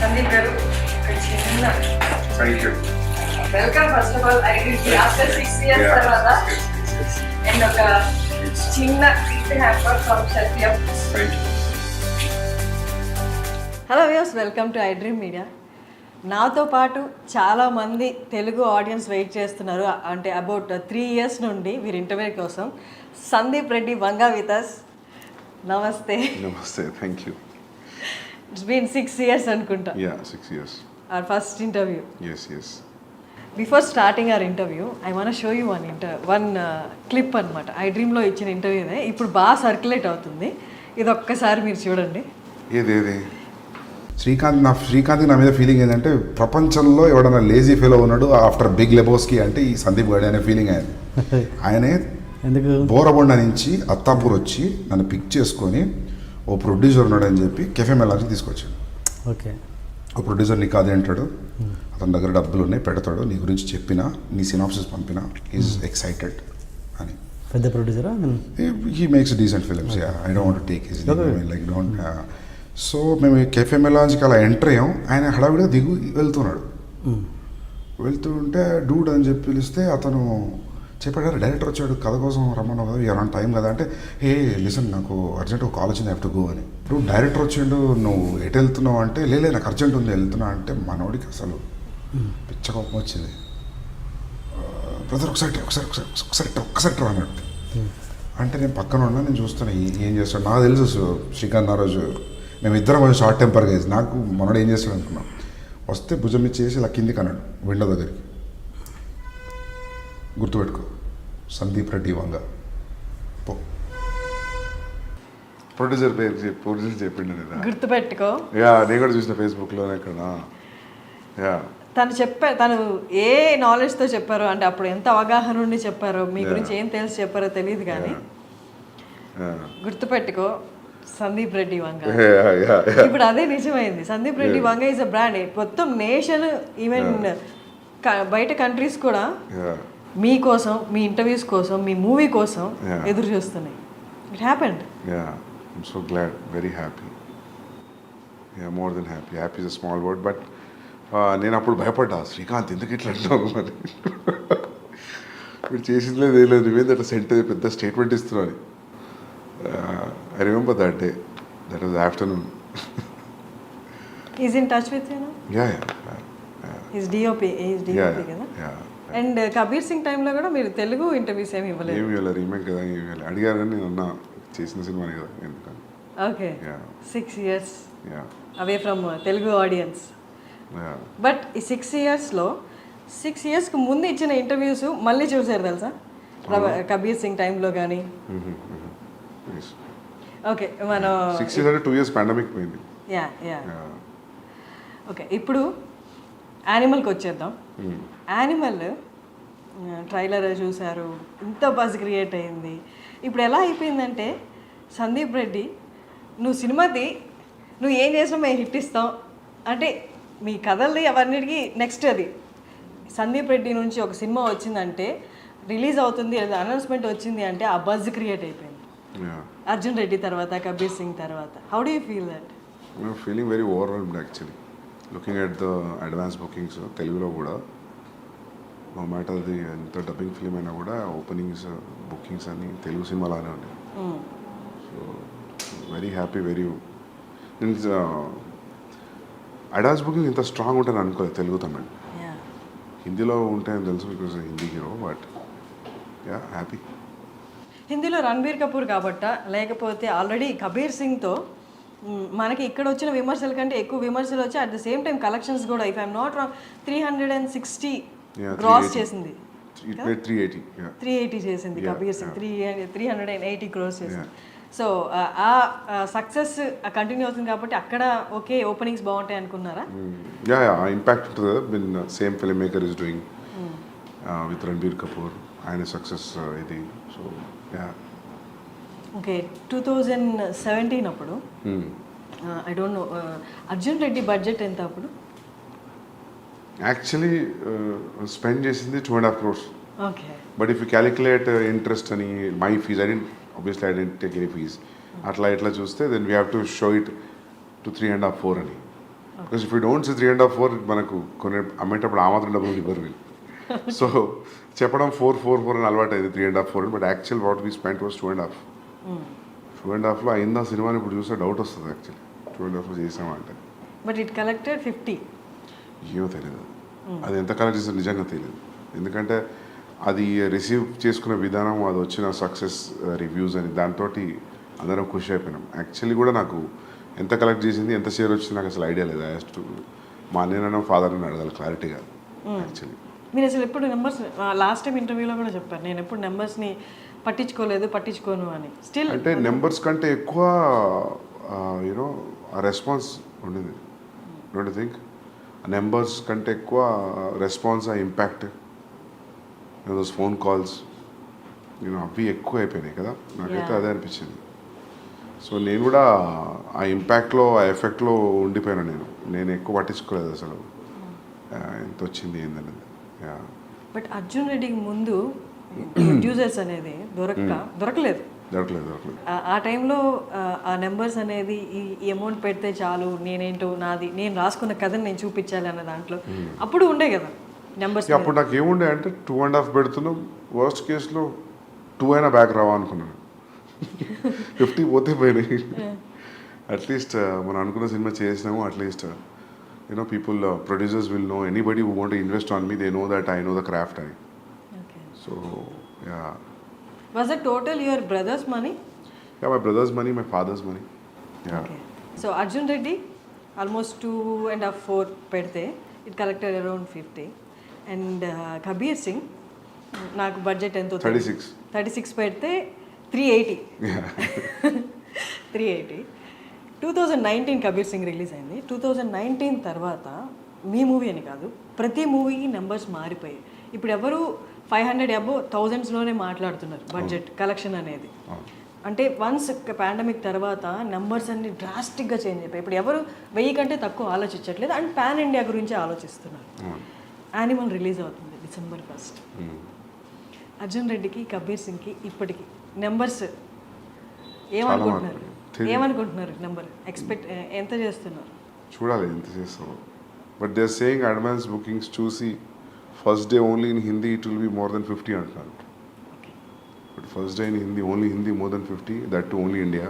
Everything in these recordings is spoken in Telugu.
సందీప్ గారు ఒక చిన్న Thank you. Welcome first of all identity after 6 years తర్వాత అండ్ ఒక చిన్న gift hamper from Satyam. Thank you. Hello views, welcome to I dream media. నాతో పాటు చాలామంది తెలుగు ఆడియన్స్ వెయిట్ చేస్తున్నారు. అంటే అబౌట్ 3 years నుండి వీరి ఇంటర్వ్యూ కోసం. Sandeep Reddy Vanga with us. నమస్తే. Namaste. Thank you. It's been 6 years అనుకుంటా. Yeah, 6 years. Our first interview. Yes, yes. Before starting hour interview I want show you one clip అనమాట. ఐ డ్రీమ్లో ఇచ్చిన ఇంటర్వ్యూనే ఇప్పుడు బాగా సర్క్యులేట్ అవుతుంది. ఇది ఒక్కసారి మీరు చూడండి. ఏది శ్రీకాంత్ నా మీద ఫీలింగ్ ఏంటంటే ప్రపంచంలో ఎవడన్నా లేజీ ఫెలో ఉన్నాడు ఆఫ్టర్ బిగ్ లెబోస్కి అంటే ఈ సందీప్ గడి అనే ఫీలింగ్ ఆయనే ఎందుకు బోరబొండ నుంచి అత్తాపూర్ వచ్చి నన్ను పిక్ చేసుకొని ఓ ప్రొడ్యూసర్ ఉన్నాడని చెప్పి కెఫే మెలాకి తీసుకొచ్చాడు. ఓకే, ఓ ప్రొడ్యూసర్ నీకు అదే అంటాడు, అతని దగ్గర డబ్బులు ఉన్నాయి పెడతాడు, నీ గురించి చెప్పినా నీ సినాప్సిస్ పంపినా ఈజ్ ఎక్సైటెడ్ అని. పెద్ద ప్రొడ్యూసరా? He makes decent films. I don't want to take his like don't. So మేము కెఫే మెలాన్స్కి అలా ఎంటర్ అయ్యాం. ఆయన హడావిడిగా దిగు వెళ్తున్నాడు. వెళ్తుంటే డూడ్ అని చెప్పి పిలిస్తే అతను చెప్పాడు, డైరెక్టర్ వచ్చాడు కథ కోసం రమ్మన్నావు కదా, ఎవరైనా టైం కదా అంటే, ఏ లిసన్ నాకు అర్జెంట్ ఒక కాల్ వచ్చింది, హ్యావ్ టు గో అని. ఇప్పుడు డైరెక్టర్ వచ్చిండు, నువ్వు ఎటు వెళ్తున్నావు అంటే, లేలే నాకు అర్జెంట్ ఉంది వెళ్తున్నా అంటే, మనోడికి అసలు పిచ్చ కోపం వచ్చింది. బ్రదర్ ఒక్కసారి అన్నాడు. అంటే నేను పక్కన ఉన్నా, నేను చూస్తున్నా ఏం చేస్తాడు. నాకు తెలుసు శ్రీకాంత్ ఆ రోజు మేమిద్దరం కొంచెం షార్ట్ టెంపర్గా వేసి నాకు మనోడు ఏం చేస్తాడు అనుకున్నాం. వస్తే భుజం ఇచ్చేసి ఇలా కిందికి అన్నాడు విండో దగ్గరికి, గుర్తుపెట్టుకో సందీప్ రెడ్డి వంగ పో. ప్రొడ్యూసర్ చెప్పిండు కదా, గుర్తుపెట్టుకో. యా నేను కూడా చూసిన ఫేస్బుక్లోనే ఇక్కడ. యా తను ఏ నాలెడ్జ్తో చెప్పారో, అంటే అప్పుడు ఎంత అవగాహన ఉండి చెప్పారో, మీ గురించి ఏం తెలిసి చెప్పారో తెలియదు కానీ గుర్తుపెట్టుకో సందీప్ రెడ్డి వంగ. ఇప్పుడు అదే నిజమైంది. Sandeep Reddy Vanga is a brand. మొత్తం నేషన్, ఈవెన్ బయట కంట్రీస్ కూడా మీకోసం, మీ ఇంటర్వ్యూస్ కోసం, మీ మూవీ కోసం ఎదురు చూస్తున్నాయి. It happened. Yeah I'm so glad, very happy. Yeah more than happy. Happy is a small word. But నేను అప్పుడు భయపడ్డా, శ్రీకాంత్ ఎందుకు ఇట్లా అంటున్నావు మరి, మీరు చేసింది లేదు ఏం లేదు, నువ్వేంది అట్లా పెద్ద స్టేట్మెంట్ ఇస్తున్నావు అని. I remember that day. That was afternoon. He's in touch with you now? Yeah. He's DOP కదా. అండ్ కబీర్ సింగ్ టైంలో కూడా మీరు తెలుగు ఇంటర్వ్యూస్ ఏమి ఇవ్వలేదు. ఏమి ఇవ్వలేదు, రీమేక్ కదా, ఏమి ఇవ్వలేదు. అడిగారు కానీ నేను అన్నా చేసిన సినిమానే కదా ఎందుకని. Okay, 6 years away from Telugu audience. But ఈ 6 yearsలో 6 yearsకి ముందు ఇచ్చిన ఇంటర్వ్యూస్ మళ్ళీ చూసారు తెలుసా, కబీర్ సింగ్ టైంలో కానీ. ఓకే, మనం 6 years అంటే 2 years పాండమిక్ పోయింది. యా ఓకే, ఇప్పుడు యానిమల్కి వచ్చేద్దాం. యానిమల్ ట్రైలర్ చూశారు, ఇంత బజ్ క్రియేట్ అయింది. ఇప్పుడు ఎలా అయిపోయిందంటే, సందీప్ రెడ్డి నువ్వు ఏం చేసినా మేము హిట్ ఇస్తాం అంటే, మీ కథల్ని అవన్నిటికీ నెక్స్ట్ అది సందీప్ రెడ్డి నుంచి ఒక సినిమా వచ్చిందంటే, రిలీజ్ అవుతుంది లేదా అనౌన్స్మెంట్ వచ్చింది అంటే ఆ బజ్ క్రియేట్ అయిపోయింది. అర్జున్ రెడ్డి తర్వాత, కబీర్ సింగ్ తర్వాత. How do you feel that? Feeling very overwhelmed actually. Looking at the advance bookings తెలుగులో కూడా, నో మ్యాటర్ అది ఎంత డబ్బింగ్ ఫిలిం అయినా కూడా ఓపెనింగ్స్ బుకింగ్స్ అన్ని తెలుగు సినిమాలానే ఉన్నాయి. So very happy. నేను అడ్వాన్స్ బుకింగ్ ఇంత స్ట్రాంగ్ ఉంటాను అనుకోలేదు తెలుగు తమిళ్. హిందీలో ఉంటాయని తెలుసు because Hindi hero. But yeah happy. హిందీలో రణబీర్ కపూర్ కాబట్టా, లేకపోతే ఆల్రెడీ కబీర్ సింగ్తో మనకి ఇక్కడ వచ్చిన విమర్శల కంటే ఎక్కువ విమర్శలు వచ్చి, at the same time collections కూడా, if I'm not wrong 360 cross చేసింది. 380 చేసింది కబీర్ సింగ్. 380 క్రోస్ చేసింది. సో ఆ సక్సెస్ కంటిన్యూ అవుతుంది కాబట్టి అక్కడ ఓకే ఓపెనింగ్స్ బాగుంటాయి అనుకున్నారా? యా ఇంపాక్ట్ ఉంటుంది. Same film maker is doing with Ranbir Kapoor. ఆయన సక్సెస్ ఇది. సో యా ఓకే, 2017 అప్పుడు I don't know Arjun Reddy budget ఎంత అప్పుడు? యాక్చువల్లీ స్పెండ్ చేసింది 2.5 crores. Okay, but if you calculate interest అని my fees, I didn't take any fees, అట్లా ఇట్లా చూస్తే then we have to show it to 3.5-4 అని. Because if you don't see 3.5, 4 మనకు కొన్ని అమ్మేటప్పుడు ఆ మాత్రం డబ్బులు ఇవ్వరు వీళ్ళు. సో చెప్పడం 4 అని అలవాటు అయింది, 3.5, 4, but actual what we spent was 2.5. 2.5లో అయిందా సినిమాని ఇప్పుడు చూస్తే డౌట్ వస్తుంది యాక్చువల్లీ 2.5లో చేసామా అంటే. But it collected 50. ఏమో తెలియదు అది ఎంత కలెక్ట్ చేస్తే నిజంగా తెలియదు, ఎందుకంటే అది రిసీవ్ చేసుకునే విధానం, అది వచ్చిన సక్సెస్ రివ్యూస్ అని దాంతో అందరం ఖుషి అయిపోయినాం. యాక్చువల్లీ కూడా నాకు ఎంత కలెక్ట్ చేసింది, ఎంత షేర్ వచ్చింది నాకు అసలు ఐడియా లేదు. టు మా అన్నయ్య ఫాదర్ని అడగాలి క్లారిటీగా యాక్చువల్లీ. మీరు అసలు ఎప్పుడు నెంబర్స్, లాస్ట్ టైం ఇంటర్వ్యూలో కూడా చెప్పారు, నేను ఎప్పుడు నెంబర్స్ని పట్టించుకోను అని. స్టిల్ అంటే నెంబర్స్ కంటే ఎక్కువ యూనో ఆ రెస్పాన్స్ ఉండింది. డోంట్ థింక్ నెంబర్స్ కంటే ఎక్కువ రెస్పాన్స్, ఆ ఇంపాక్ట్, దోస్ ఫోన్ కాల్స్ నేను అవి ఎక్కువ అయిపోయినాయి కదా, నాకైతే అదే అనిపించింది. సో నేను కూడా ఆ ఇంపాక్ట్లో, ఆ ఎఫెక్ట్లో ఉండిపోయాను. నేను ఎక్కువ పట్టించుకోలేదు అసలు ఎంత వచ్చింది ఏందనేది. బట్ అర్జున్ రెడ్డికి ముందు ప్రొడ్యూసర్స్ అనేది దొరకలేదు. ఆ టైంలో ఆ నెంబర్స్ అనేది ఈ అమౌంట్ పెడితే చాలు, నేనేంటో నాది, నేను రాసుకున్న కథని నేను చూపించాలి అన్న దాంట్లో అప్పుడు ఉండే కదా నెంబర్స్. అప్పుడు నాకు ఏముండే అంటే 2.5 పెడుతున్నాం, వర్స్ట్ కేసులో 2 అయినా బ్యాక్ రావా అనుకున్నాను. 50 పోతే పోయినాయి. అట్లీస్ట్ మనం అనుకున్న సినిమా చేసినాము. At least you know people, producers will know, anybody who want to invest on me, they know that I know the craft అని. So yeah. Was it total your brother's money? Yeah, my brother's money, my father's money. Yeah. Okay. So Arjun Reddy almost 2.5, 4 pedte, it collected around 50. And Kabir Singh, నాకు బడ్జెట్ ఎంతో 36 పెడితే 380. Yeah. 380. 2019 కబీర్ సింగ్ రిలీజ్ అయింది. 2019 తర్వాత మీ మూవీ అని కాదు, ప్రతి మూవీకి నెంబర్స్ మారిపోయాయి. ఇప్పుడు ఎవరు 500 అబోవ్ 1000స్లోనే మాట్లాడుతున్నారు బడ్జెట్ కలెక్షన్ అనేది. అంటే వన్స్ పాండమిక్ తర్వాత నెంబర్స్ అన్ని డ్రాస్టిక్గా చేంజ్ అయిపోయి ఇప్పుడు ఎవరు 1000 కంటే తక్కువ ఆలోచించట్లేదు, అండ్ పాన్ ఇండియా గురించి ఆలోచిస్తున్నారు. యానిమల్ రిలీజ్ అవుతుంది December 1st. అర్జున్ రెడ్డికి, కబీర్ సింగ్కి ఇప్పటికి నెంబర్స్ ఏమనుకుంటున్నారు నెంబర్ ఎక్స్పెక్ట్ ఎంత చేస్తున్నారు? చూడాలి ఎంత చేస్తాము. But they are saying advance bookings చూసి first day only in Hindi it will be more than 50 అంటున్నారు. But first day in Hindi, only Hindi more than 50, that too only India.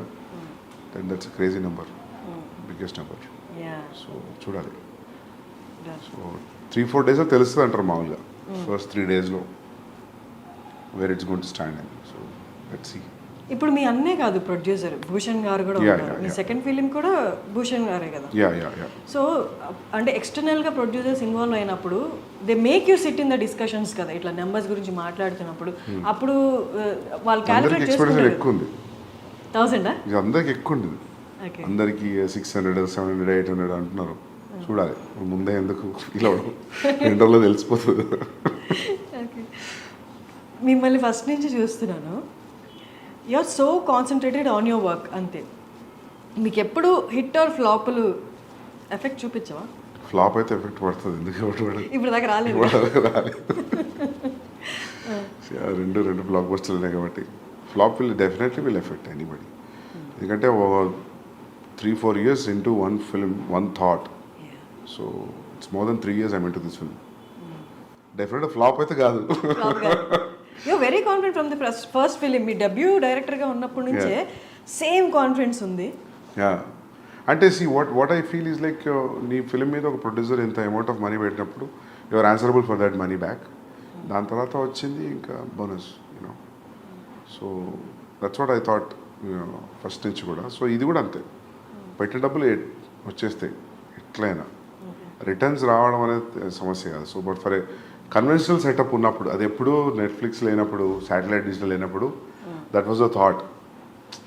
That's crazy number, biggest number. So చూడాలి. సో 3-4 డేస్లో తెలుస్తుంది అంటారు మామూలుగా, ఫస్ట్ 3 డేస్లో where it's going to stand అని. So let's see. ఇప్పుడు మీ అన్నే కాదు ప్రొడ్యూసర్, భూషణ్ గారు కూడా ఉన్నారు. మీ సెకండ్ ఫిలిం కూడా భూషణ్ గారే కదా. సో అంటే ఎక్స్టర్నల్గా ప్రొడ్యూసర్స్ ఇన్వాల్వ్ అయినప్పుడు they make you SIT in the discussions కదా, ఇట్లా నెంబర్స్ గురించి మాట్లాడుతున్నప్పుడు. అప్పుడు వాళ్ళు క్యాలిక్యులేట్ చేసుకుంటారు. ఎక్కువ ఉంది 1000 అందరికి ఎక్కువ ఉంటుంది, అందరికి 600, 700, 800 అంటున్నారు. చూడాలి ముందే ఎందుకు ఇలా 2 రోజుల్లో తెలిసిపోతుంది. మిమ్మల్ని ఫస్ట్ నుంచి చూస్తున్నాను, you are so concentrated on your work అంతే. మీకు ఎప్పుడు హిట్ ఆర్ ఫ్లాప్లు ఎఫెక్ట్ చూపించవా? ఫ్లాప్ అయితే ఎఫెక్ట్ పడుతుంది, ఎందుకు ఇప్పుడు దాకా రాలేదు. రెండు బ్లాక్ బస్టర్లు ఉన్నాయి కాబట్టి flop definitely will effect anybody. ఎందుకంటే 3-4 years into one film, one thought. So it's more than 3 years I'm into this film. Definitely flop అయితే కాదు. You're very confident from the first film. మీ డెబ్యూ డైరెక్టర్గా ఉన్నప్పటి నుంచే సేమ్ కాన్ఫిడెన్స్ ఉంది. అంటే what I feel is like నీ ఫిల్మ్ మీద ఒక ప్రొడ్యూసర్ ఇంత అమౌంట్ ఆఫ్ మనీ పెట్టినప్పుడు you are answerable for that money back. దాని తర్వాత వచ్చింది ఇంకా bonus, you know. So that's what I thought first నుంచి కూడా. సో ఇది కూడా అంతే, పెట్టిన డబ్బులు వచ్చేస్తాయి ఎట్లయినా, రిటర్న్స్ రావడం అనేది సమస్య కాదు. So but for a conventional setup ఉన్నప్పుడు, అది ఎప్పుడు నెట్ఫ్లిక్స్ లేనప్పుడు, శాటిలైట్ డిజిటల్ లేనప్పుడు, దట్ వాజ్ ద థాట్,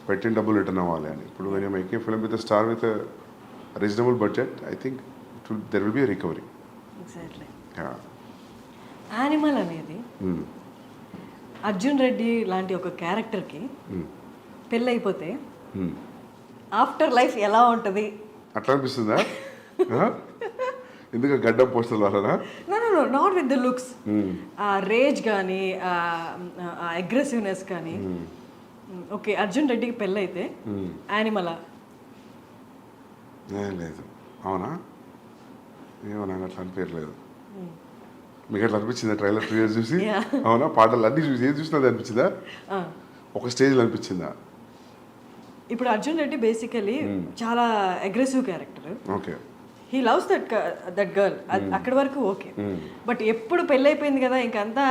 పెట్టిన డబ్బులు రిటర్న్ అవ్వాలి అని. ఇప్పుడు when you making film with star with reasonable budget, I think there will be recovery. Animal అనేది అర్జున్ రెడ్డి లాంటి ఒక క్యారెక్టర్కి పెళ్ళైపోతే ఆఫ్టర్ లైఫ్ ఎలా ఉంటుంది అట్లా అనిపిస్తుందా? ఎందుకు గడ్డం పోస్టర్ల వలన? No not with the looks, ఆ రేజ్ కానీ ఆ అగ్రెసివ్నెస్ కానీ. ఓకే, అర్జున్ రెడ్డికి పెళ్ళైతే యానిమలా? లేదు. అవునా? ఏమో నాకు అట్లా అనిపించలేదు. మీకు అట్లా అనిపించిందా ట్రైలర్ 2 ఇయర్స్ చూసి? Yeah. అవునా? పాటలు అన్నీ చూసి ఏది చూసినా అది అనిపించిందా? ఒక స్టేజ్లో అనిపించిందా? ఇప్పుడు అర్జున్ రెడ్డి బేసికలీ చాలా aggressive character. Okay. He loves that girl. అక్కడి వరకు ఓకే. బట్ ఎప్పుడు పెళ్ళైపోయింది కదా ఇంకంతా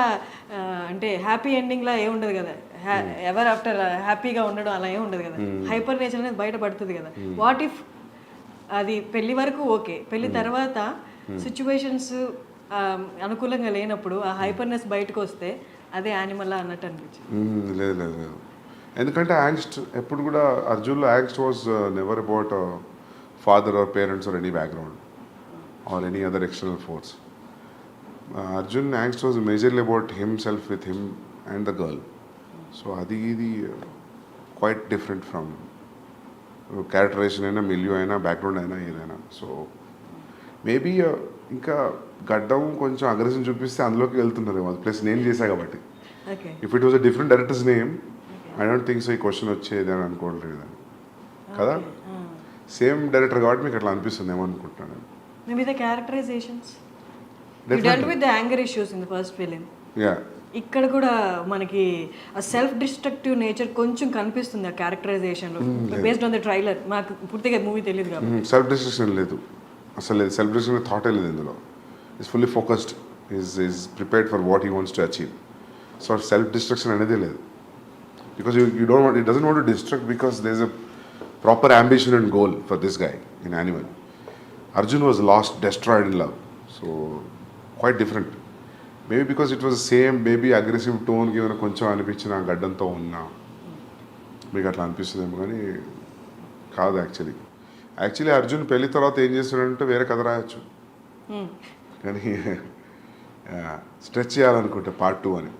అంటే హ్యాపీ ఎండింగ్లా ఏ ఉండదు కదా, ఎవర్ ఆఫ్టర్ హ్యాపీగా ఉండడం అలా ఏ ఉండదు కదా, హైపర్ నేచర్ అనేది బయటపడుతుంది కదా. వాట్ ఇఫ్ అది పెళ్లి వరకు ఓకే, పెళ్లి తర్వాత సిచ్యువేషన్స్ అనుకూలంగా లేనప్పుడు ఆ హైపర్నెస్ బయటకు వస్తే అదే యానిమల్ అన్నట్టు అనిపించింది. లేదు లేదు లేదు, ఎందుకంటే యాంగ్స్ట్ ఎప్పుడు కూడా అర్జున్లో angst was never about father or parents or any background or any other external force. Arjun angst was majorly about himself with him and the girl. So అది ఇది క్వైట్ డిఫరెంట్ ఫ్రమ్ క్యారెక్టరైజేషన్ అయినా, మిలియో అయినా, బ్యాక్గ్రౌండ్ అయినా, ఏదైనా. సో మేబీ ఇంకా గడ్డం కొంచెం అగ్రెషన్ చూపిస్తే అందులోకి వెళ్తున్నారు, ప్లస్ నేను చేశా కాబట్టి. Okay. If it was a different directors name I don't think so ఈ క్వశ్చన్ వచ్చేది అని అనుకోవట్లేదు కదా. సేమ్ డైరెక్టర్ కాబట్టి మీకు అట్లా అనిపిస్తుంది ఏమో అనుకుంటున్నాను. Maybe the characterisations you dealt with the anger issues in the first film. Yeah, ఇక్కడ కూడా మనకి ఆ సెల్ఫ్ డిస్ట్రక్టివ్ నేచర్ కొంచెం కనిపిస్తుంది ఆ క్యారెక్టరైజేషన్లో బేస్డ్ ఆన్ ద ట్రైలర్. మాకు పూర్తిగా మూవీ తెలియదు కాబట్టి. సెల్ఫ్ డిస్ట్రక్షన్ లేదు, అసలు లేదు. సెల్ఫ్ డిస్ట్రక్షన్ థాటే లేదు ఇందులో. Is fully focused, is prepared for what he wants to achieve. So self destruction అనేది లేదు. Because you don't want, it doesn't want to destruct because there is a proper ambition and goal for this guy in Animal. Arjun was lost, destroyed in love. So quite different. Maybe because it was same, maybe aggressive టోన్కి ఏమైనా కొంచెం అనిపించిన గడ్డంతో ఉన్నా మీకు అట్లా అనిపిస్తుందేమో, కానీ కాదు యాక్చువల్లీ. యాక్చువల్లీ అర్జున్ పెళ్లి తర్వాత ఏం చేస్తున్నాడంటే వేరే కథ రాయొచ్చు, కానీ స్ట్రెచ్ చేయాలనుకుంటే పార్ట్ 2 అని.